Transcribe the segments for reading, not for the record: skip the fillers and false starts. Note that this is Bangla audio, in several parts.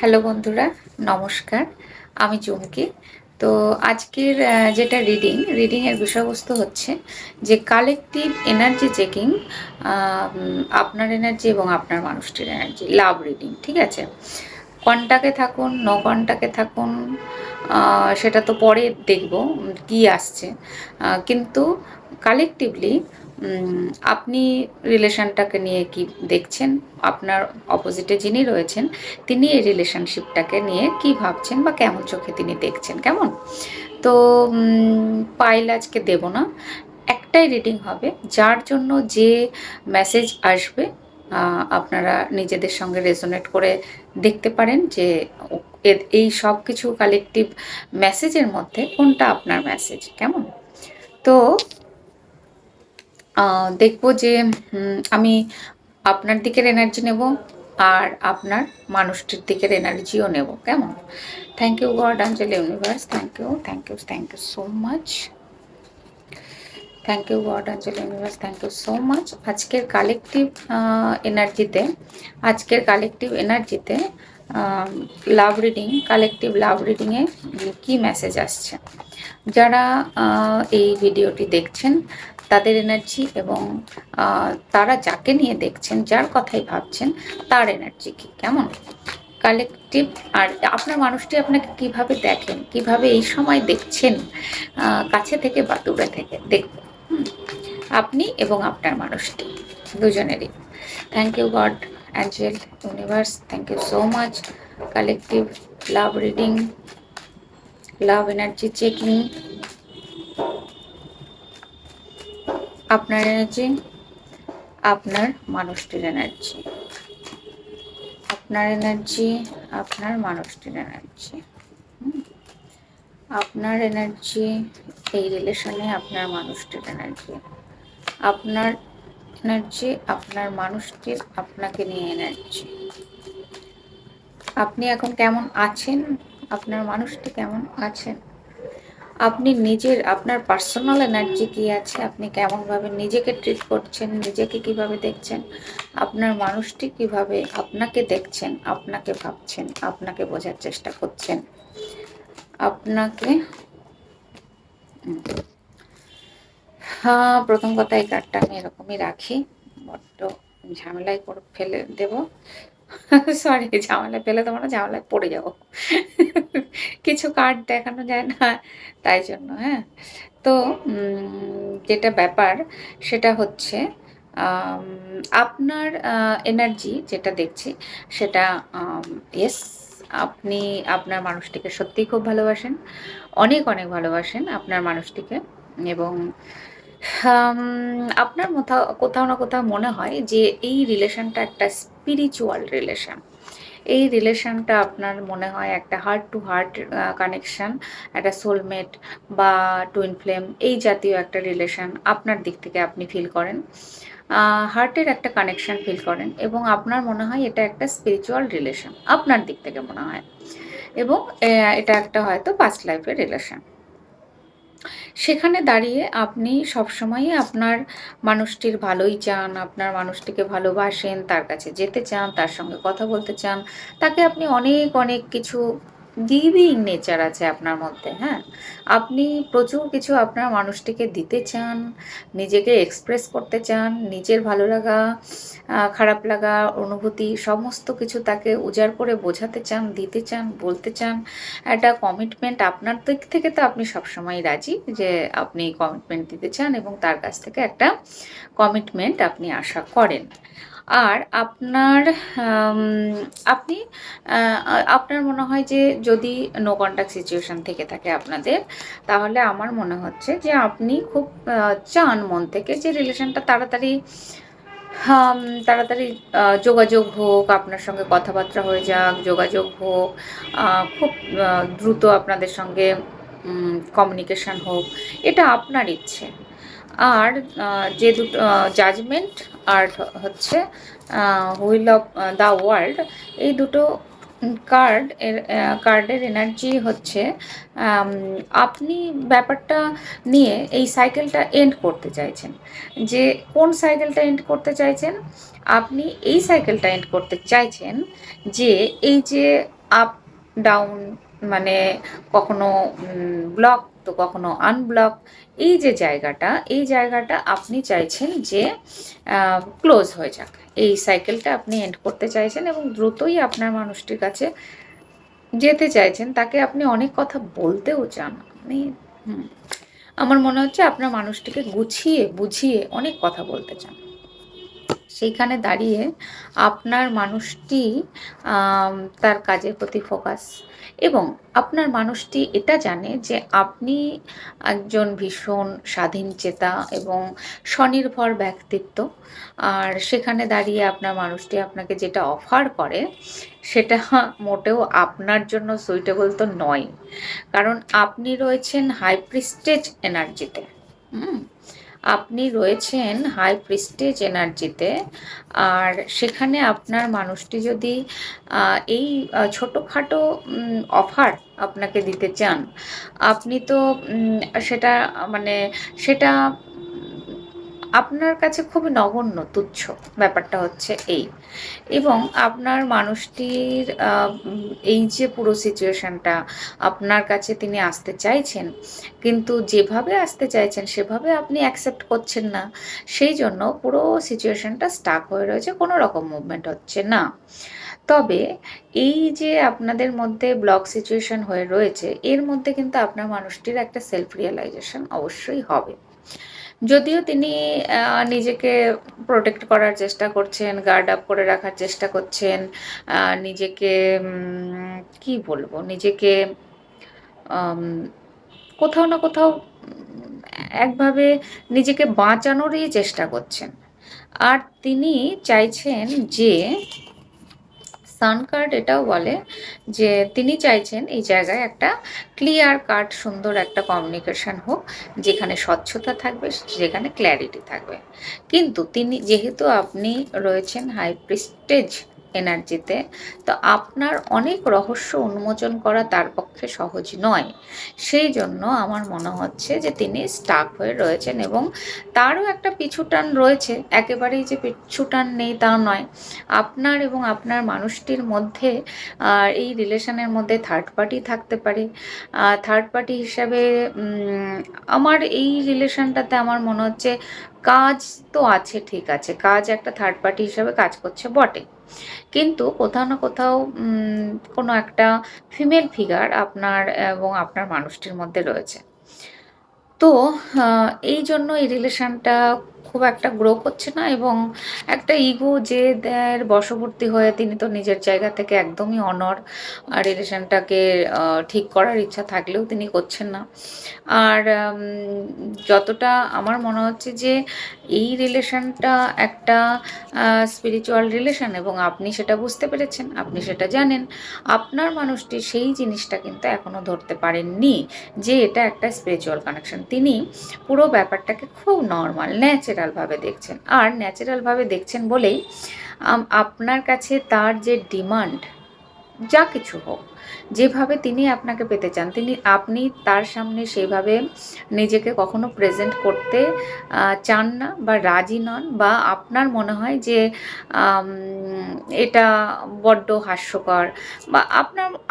হ্যালো বন্ধুরা, নমস্কার। আমি চুমকি। তো আজকের যেটা রিডিংয়ের বিষয়বস্তু হচ্ছে যে কালেকটিভ এনার্জি চেকিং, আপনার এনার্জি এবং আপনার মানুষটির এনার্জি, লাভ রিডিং, ঠিক আছে? কন্টাক্টে থাকুন, নো কন্টাক্টে থাকুন, সেটা তো পরে দেখব কি আসছে। কিন্তু কালেকটিভলি আপনি রিলেশনটাকে নিয়ে কি দেখছেন, আপনার অপোজিটে যিনি রয়েছেন তিনি এই রিলেশনশিপটাকে নিয়ে কি ভাবছেন বা কেমন চোখে তিনি দেখছেন, কেমন? তো পাইল আজকে দেব না, একটাই রিডিং হবে, যার জন্য যে মেসেজ আসবে আপনারা নিজেদের সঙ্গে রেজোনেট করে দেখতে পারেন যে এই সব কিছু কালেকটিভ মেসেজের মধ্যে কোনটা আপনার মেসেজ, কেমন? তো দেখব যে আমি আপনার দিকের এনার্জি নেব আর আপনার মানুষটির দিকের এনার্জিও নেব, কেমন? Thank you God, angel, universe, thank you so much. Thank you God, angel, universe, thank you so much. আজকের কালেকটিভ এনার্জিতে কালেকটিভ লাভ রিডিংয়ে কি মেসেজ আসছে, যারা এই ভিডিওটি দেখছেন তাদের এনার্জি এবং তারা যাকে নিয়ে দেখছেন, যার কথাই ভাবছেন, তার এনার্জি কি, কেমন? কালেকটিভ। আর আপনার মানুষটি আপনাকে কিভাবে দেখেন, কিভাবে এই সময় দেখছেন, কাছে থেকে বা দূরে থেকে দেখব আপনি এবং আপনার মানুষটি দুজনেরই। Thank you God, angel, universe, thank you so much. Collective love reading, love energy checking, আপনার এনার্জি, আপনার মানুষটির এনার্জি, আপনার এনার্জি, আপনার মানুষটির এনার্জি, আপনার এনার্জি এই রিলেশনে, আপনার মানুষটির এনার্জি, আপনার এনার্জি, আপনার মানুষটির আপনাকে নিয়ে এনার্জি। আপনি এখন কেমন আছেন, আপনার মানুষটি কেমন আছেন, আপনি নিজের আপনার পার্সোনাল এনার্জি কি আছে, আপনি কেমনভাবে নিজেকে ট্রিট করছেন, নিজেকে কিভাবে দেখছেন, আপনার মানুষটি কিভাবে আপনাকে দেখছেন, আপনাকে ভাবছেন, আপনাকে বোঝার চেষ্টা করছেন, আপনাকে। প্রথম কথা, এই কার্ডটা আমি এরকমই রাখি, বড্ড ঝামেলায় করে ফেলে দেব। সরি, ঝামেলায় ফেলে দেবো না, ঝামেলায় পড়ে যাব। কিছু কার্ড দেখানো যায় না, তাই জন্য। হ্যাঁ, তো যেটা ব্যাপার সেটা হচ্ছে আপনার এনার্জি যেটা দেখছি সেটা, ইয়েস, আপনি আপনার মানুষটিকে সত্যিই খুব ভালোবাসেন, অনেক অনেক ভালোবাসেন আপনার মানুষটিকে। এবং আপনার কোথাও না কোথাও মনে হয় যে এই রিলেশনটা একটা স্পিরিচুয়াল রিলেশন। এই রিলেশনটা আপনার মনে হয় একটা হার্ট টু হার্ট কানেকশন, একটা সোলমেট বা টুইন ফ্লেম, এই জাতীয় একটা রিলেশন আপনার দিক থেকে আপনি ফিল করেন, হার্টের একটা কানেকশন ফিল করেন, এবং আপনার মনে হয় এটা একটা স্পিরিচুয়াল রিলেশন আপনার দিক থেকে মনে হয়, এবং এটা একটা হয়তো পাস্ট লাইফের রিলেশন। সেখানে দাঁড়িয়ে আপনি সবসময়ই আপনার মানুষটির ভালোই চান, আপনার মানুষটিকে ভালোবাসেন, তার কাছে যেতে চান, তার সঙ্গে কথা বলতে চান, তাকে আপনি অনেক অনেক কিছু, গিভিং নেচার আছে আপনার মধ্যে। হ্যাঁ, আপনি প্রচুর কিছু আপনার মানুষটিকে দিতে চান, নিজেকে এক্সপ্রেস করতে চান, নিজের ভালো লাগা, খারাপ লাগা, অনুভূতি সমস্ত কিছু তাকে উজাড় করে বোঝাতে চান, দিতে চান, বলতে চান। একটা কমিটমেন্ট আপনার দিক থেকে তো আপনি সবসময় রাজি যে আপনি কমিটমেন্ট দিতে চান, এবং তার কাছ থেকে একটা কমিটমেন্ট আপনি আশা করেন। আর আপনি আপনার মনে হয় যে যদি নো কন্ট্যাক্ট সিচুয়েশন থেকে থাকে আপনাদের, তাহলে আমার মনে হচ্ছে যে আপনি খুব চান মন থেকে যে রিলেশনটা তাড়াতাড়ি তাড়াতাড়ি যোগাযোগ হোক, আপনার সঙ্গে কথাবার্তা হয়ে যাক, যোগাযোগ হোক, খুব দ্রুত আপনাদের সঙ্গে কমিউনিকেশন হোক, এটা আপনার ইচ্ছে। আর যে দুটো জাজমেন্ট আর হচ্ছে হুইল অফ দ্য ওয়ার্ল্ড, এই দুটো কার্ডের এনার্জি হচ্ছে আপনি ব্যাপারটা নিয়ে এই সাইকেলটা এন্ড করতে চাইছেন। যে কোন সাইকেলটা এন্ড করতে চাইছেন? আপনি এই সাইকেলটা এন্ড করতে চাইছেন যে এই যে আপ ডাউন, মানে কখনো ব্লক তো কখনো আনব্লক। এই যে জায়গাটা, এই জায়গাটা আপনি চাইছেন যে ক্লোজ হয়ে যাক, এই সাইকেলটা আপনি এন্ড করতে চাইছেন এবং দ্রুতই আপনার মানুষটির কাছে যেতে চাইছেন, তাকে আপনি অনেক কথা বলতেও চান। আপনি আমার মনে হচ্ছে আপনার মানুষটিকে গুছিয়ে বুঝিয়ে অনেক কথা বলতে চান। সেইখানে দাঁড়িয়ে আপনার মানুষটি তার কাজের প্রতি ফোকাস, এবং আপনার মানুষটি এটা জানে যে আপনি একজন ভীষণ স্বাধীনচেতা এবং স্বনির্ভর ব্যক্তিত্ব। আর সেখানে দাঁড়িয়ে আপনার মানুষটি আপনাকে যেটা অফার করে সেটা মোটেও আপনার জন্য সুইটেবল তো নয়, কারণ আপনি রয়েছেন হাই প্রিস্টেজ এনার্জিতে। আপনি রয়েছেন হাই প্রিস্টেজ এনার্জিতে, আর সেখানে আপনার মানুষটি যদি এই ছোটোখাটো অফার আপনাকে দিতে চান, আপনি তো সেটা মানে সেটা আপনার কাছে খুবই নগণ্য, তুচ্ছ। ব্যাপারটা হচ্ছে এই, এবং আপনার মানুষটির এই যে পুরো সিচুয়েশানটা আপনার কাছে তিনি আসতে চাইছেন, কিন্তু যেভাবে আসতে চাইছেন সেভাবে আপনি অ্যাকসেপ্ট করছেন না, সেই জন্য পুরো সিচুয়েশানটা স্টাক হয়ে রয়েছে, কোনো রকম মুভমেন্ট হচ্ছে না। তবে এই যে আপনাদের মধ্যে ব্লক সিচুয়েশান হয়ে রয়েছে, এর মধ্যে কিন্তু আপনার মানুষটির একটা সেলফ রিয়েলাইজেশন অবশ্যই হবে। যদিও তিনি নিজেকে প্রোটেক্ট করার চেষ্টা করছেন, গার্ড আপ করে রাখার চেষ্টা করছেন, নিজেকে কি বলবো, নিজেকে কোথাও না কোথাও একভাবে নিজেকে বাঁচানোরই চেষ্টা করছেন। আর তিনি চাইছেন যে সান কার্ড এটাও বলে যে তিনি চাইছেন এই জায়গায় একটা ক্লিয়ার কাট সুন্দর একটা কমিউনিকেশন হোক, যেখানে স্বচ্ছতা থাকবে, যেখানে ক্ল্যারিটি থাকবে। কিন্তু তিনি, যেহেতু আপনি রয়েছেন হাই প্রিস্টেজ এনার্জিতে, তো আপনার অনেক রহস্য উন্মোচন করা তার পক্ষে সহজ নয়। সেই জন্য আমার মনে হচ্ছে যে তিনি স্টাক হয়ে রয়েছেন, এবং তারও একটা পিছুটান রয়েছে, একেবারেই যে পিছুটান নেই তা নয়। আপনার এবং আপনার মানুষটির মধ্যে এই রিলেশনের মধ্যে থার্ড পার্টি থাকতে পারে। থার্ড পার্টি হিসাবে আমার এই রিলেশনটাতে আমার মনে হচ্ছে কাজ তো আছে, ঠিক আছে, কাজ একটা থার্ড পার্টি হিসাবে কাজ করছে বটে, কিন্তু কোথাও না কোথাও কোনো একটা ফিমেল ফিগার আপনার এবং আপনার মানুষটির মধ্যে রয়েছে। তো এই জন্য এই রিলেশনটা খুব একটা গ্রো করছে না, এবং একটা ইগো জেদের বশবর্তী হয়ে তিনি তো নিজের জায়গা থেকে একদমই অনড়, রিলেশনটাকে ঠিক করার ইচ্ছা থাকলেও তিনি করছেন না। আর যতটা আমার মনে হচ্ছে যে এই রিলেশনটা একটা স্পিরিচুয়াল রিলেশন, এবং আপনি সেটা বুঝতে পেরেছেন, আপনি সেটা জানেন, আপনার মানুষটি সেই জিনিসটা কিন্তু এখনও ধরতে পারেননি যে এটা একটা স্পিরিচুয়াল কানেকশন। তিনি পুরো ব্যাপারটাকে খুব নর্মাল ন্যাচারালভাবে দেখছেন, আর ন্যাচারালভাবে দেখছেন বলেই আপনার কাছে তার যে ডিমান্ড, যা কিছু হোক, যেভাবে তিনি আপনাকে পেতে চান, আপনি তার সামনে সেইভাবে নিজেকে কখনো প্রেজেন্ট করতে চান না বা রাজি নন, বা আপনার মনে হয় যে এটা বড্ড হাস্যকর, বা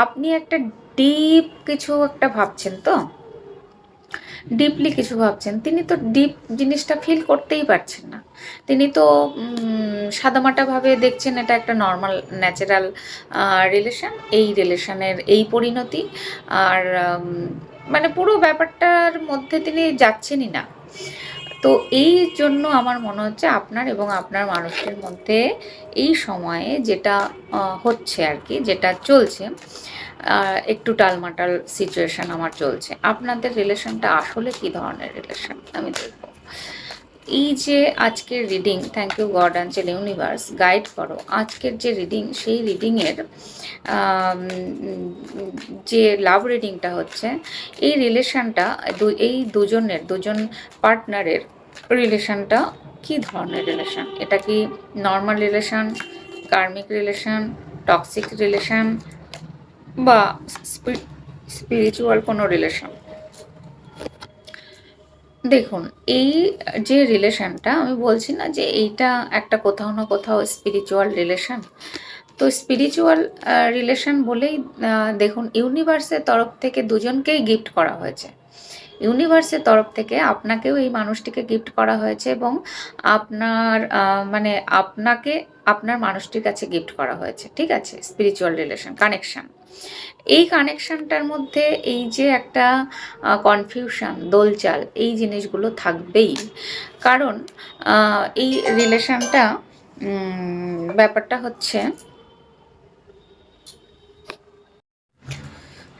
আপনি একটা ডিপ কিছু একটা ভাবছেন, তো ডিপলি কিছু ভাবছেন, তিনি তো ডিপ জিনিসটা ফিল করতেই পারছেন না। তিনি তো সাদামাটাভাবে দেখছেন এটা একটা নর্মাল ন্যাচারাল রিলেশন, এই রিলেশনের এই পরিণতি, আর মানে পুরো ব্যাপারটার মধ্যে তিনি যাচ্ছেনই না। তো এই জন্য আমার মনে হচ্ছে আপনার এবং আপনার মানুষটির মধ্যে এই সময়ে যেটা হচ্ছে আর কি, যেটা চলছে, একটু টালমাটাল সিচুয়েশান আমার চলছে। আপনাদের রিলেশনটা আসলে কী ধরনের রিলেশন আমি দেখব। এই যে আজকের reading, thank you God angel universe, guide করো আজকের যে রিডিং, সেই রিডিংয়ের যে লাভ রিডিংটা হচ্ছে, এই রিলেশনটা এই দুজন পার্টনারের রিলেশনটা কী ধরনের রিলেশন? এটা কি নর্মাল রিলেশন, কার্মিক রিলেশন, টক্সিক রিলেশন, বা স্পিরিচুয়াল কোনো রিলেশন? দেখুন, এই যে রিলেশনটা, আমি বলছি না যে এইটা একটা কোথাও না কোথাও স্পিরিচুয়াল রিলেশন, তো স্পিরিচুয়াল রিলেশন বলেই দেখুন ইউনিভার্সের তরফ থেকে দুজনকেই গিফট করা হয়েছে। ইউনিভার্সের তরফ থেকে আপনাকেও এই মানুষটিকে গিফট করা হয়েছে এবং আপনার মানে আপনাকে আপনার মানুষটির কাছে গিফট করা হয়েছে, ঠিক আছে? স্পিরিচুয়াল রিলেশন কানেকশন, এই কানেকশনটার মধ্যে এই যে একটা কনফিউশন, দোলচাল, এই জিনিসগুলো থাকবেই। কারণ এই রিলেশনটা ব্যাপারটা হচ্ছে,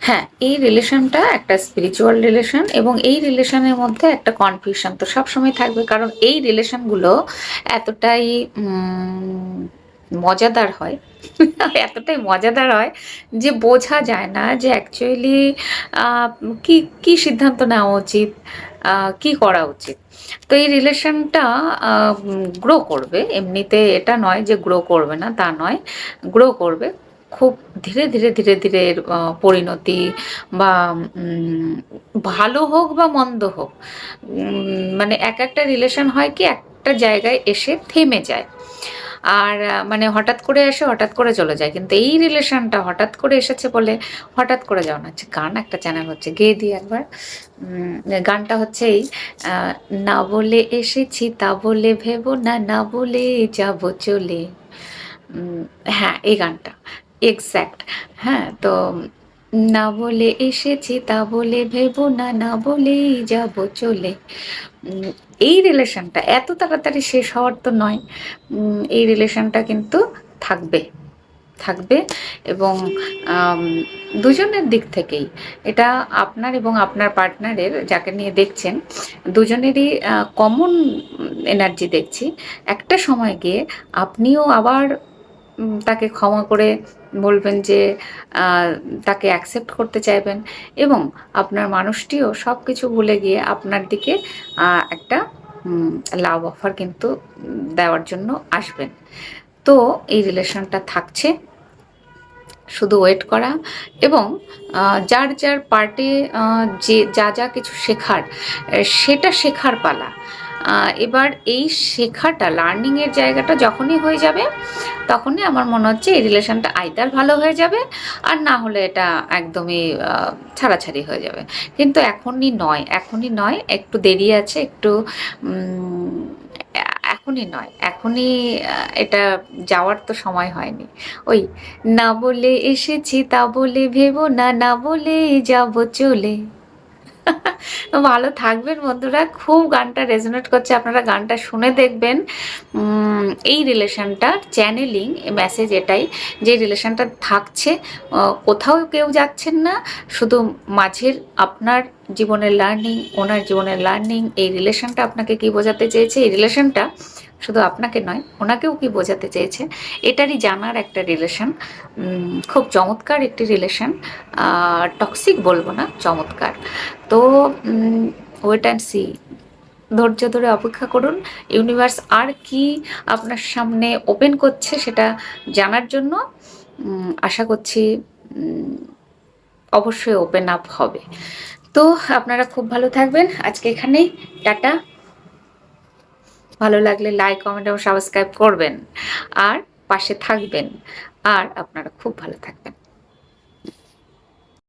হ্যাঁ, এই রিলেশনটা একটা স্পিরিচুয়াল রিলেশন এবং এই রিলেশনের মধ্যে একটা কনফিউশন তো সবসময় থাকবে। কারণ এই রিলেশনগুলো এতটাই মজাদার হয় এতটাই মজাদার হয় যে বোঝা যায় না যে অ্যাকচুয়ালি কি কি সিদ্ধান্ত নেওয়া উচিত, কি করা উচিত। তো এই রিলেশনটা গ্রো করবে, এমনিতে এটা নয় যে গ্রো করবে না, তা নয়, গ্রো করবে। খুব ধীরে ধীরে ধীরে ধীরে পরিণতি বা ভালো হোক বা মন্দ হোক, মানে এক একটা রিলেশন হয় কি একটা জায়গায় এসে থেমে যায়। আর মানে হঠাৎ করে এসে হঠাৎ করে চলে যায়। কিন্তু এই রিলেশনটা হঠাৎ করে এসেছে বলে হঠাৎ করে যাওয়া না। গান একটা চ্যানেল হচ্ছে, গেয়ে দিই একবার। গানটা হচ্ছে এই, না বলে এসেছি তা বলে ভেবো না, না বলে যাব চলে। হ্যাঁ, এই গানটা এক্স্যাক্ট। হ্যাঁ, তো না বলে এসেছি তা বলে ভেবো না, না বলেই যাব চলে। এই রিলেশনটা এত তাড়াতাড়ি শেষ হওয়ার তো নয়। এই রিলেশনটা কিন্তু থাকবে, থাকবে এবং দুজনের দিক থেকেই, এটা আপনার এবং আপনার পার্টনারের, যাকে নিয়ে দেখছেন, দুজনেরই কমন এনার্জি দেখছি। একটা সময় গিয়ে আপনিও আবার তাকে ক্ষমা করে বলবেন যে তাকে অ্যাকসেপ্ট করতে চাইবেন এবং আপনার মানুষটিও সব কিছু ভুলে গিয়ে আপনার দিকে একটা লাভ অফার কিন্তু দেওয়ার জন্য আসবেন। তো এই রিলেশনটা থাকছে, শুধু ওয়েট করা এবং যার যার পার্টে যে যা যা কিছু শেখার, সেটা শেখার পালা। এবার এই শেখাটা, লার্নিংয়ের জায়গাটা যখনই হয়ে যাবে, তখনই আমার মনে হচ্ছে এই রিলেশনটা আইদার ভালো হয়ে যাবে, আর না হলে এটা একদমই ছাড়াছাড়ি হয়ে যাবে। কিন্তু এখনই নয়, এখনই নয়, একটু দেরি আছে, একটু এখনই নয়, এখনই এটা যাওয়ার তো সময় হয়নি। ওই, না বলে এসেছি তা বলে ভেবো না, না বলে যাব চলে। ভালো থাকবেন বন্ধুরা, খুব গানটা রেজোনেট করছে, আপনারা গানটা শুনে দেখবেন। এই রিলেশনটার চ্যানেলিং মেসেজ এটাই, যে রিলেশনটা থাকছে, কোথাও কেউ যাচ্ছেন না, শুধু মাঝের আপনার জীবনের লার্নিং, ওনার জীবনের লার্নিং। এই রিলেশনটা আপনাকে কি বোঝাতে চেয়েছে, এই রিলেশনটা শুধু আপনাকে নয়, ওনাকেও কি বোঝাতে চেয়েছে, এটারই জানার একটা রিলেশন। খুব চমৎকার একটি রিলেশন, টক্সিক বলবো না, চমৎকার। তো ওয়েট অ্যান্ড সি, ধৈর্য ধরে অপেক্ষা করুন। ইউনিভার্স আর কি আপনার সামনে ওপেন করছে সেটা জানার জন্য আশা করছি অবশ্যই ওপেন আপ হবে। তো আপনারা খুব ভালো থাকবেন, আজকে এখানেই, টাটা। ভালো লাগলে লাইক, কমেন্ট এবং সাবস্ক্রাইব করবেন আর পাশে থাকবেন, আর আপনারা খুব ভালো থাকবেন।